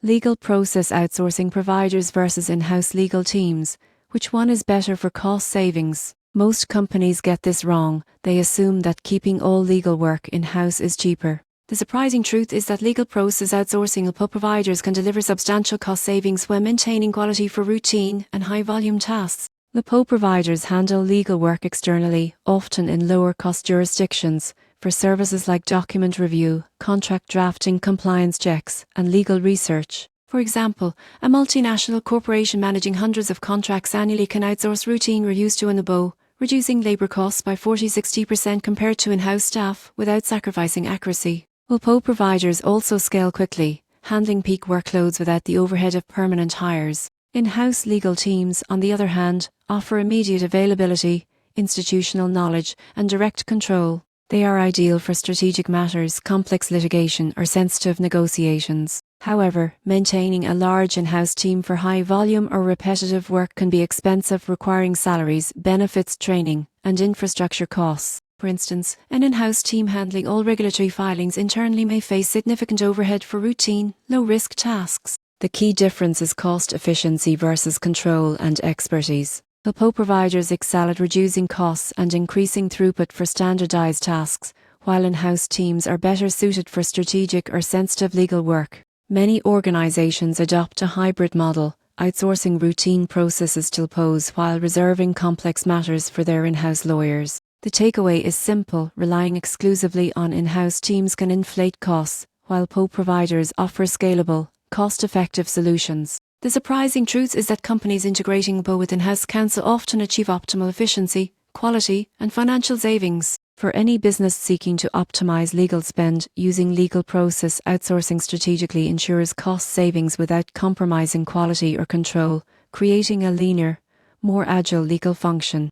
Legal process outsourcing providers versus in-house legal teams. Which one is better for cost savings? Most companies get this wrong. They assume that keeping all legal work in-house is cheaper. The surprising truth is that legal process outsourcing providers can deliver substantial cost savings when maintaining quality for routine and high-volume tasks. LPO providers handle legal work externally, often in lower-cost jurisdictions, for services like document review, contract drafting, compliance checks, and legal research. For example, a multinational corporation managing hundreds of contracts annually can outsource routine reviews to an LPO, reducing labour costs by 40-60% compared to in-house staff without sacrificing accuracy. LPO providers also scale quickly, handling peak workloads without the overhead of permanent hires. In-house legal teams, on the other hand, offer immediate availability, institutional knowledge, and direct control. They are ideal for strategic matters, complex litigation, or sensitive negotiations. However, maintaining a large in-house team for high volume or repetitive work can be expensive, requiring salaries, benefits, training, and infrastructure costs. For instance, an in-house team handling all regulatory filings internally may face significant overhead for routine, low-risk tasks. The key difference is cost efficiency versus control and expertise. LPO providers excel at reducing costs and increasing throughput for standardized tasks, while in-house teams are better suited for strategic or sensitive legal work. Many organizations adopt a hybrid model, outsourcing routine processes to LPOs while reserving complex matters for their in-house lawyers. The takeaway is simple: relying exclusively on in-house teams can inflate costs, while LPO providers offer scalable, cost-effective solutions. The surprising truth is that companies integrating LPO with in-house counsel often achieve optimal efficiency, quality, and financial savings. For any business seeking to optimize legal spend, using legal process outsourcing strategically ensures cost savings without compromising quality or control, creating a leaner, more agile legal function.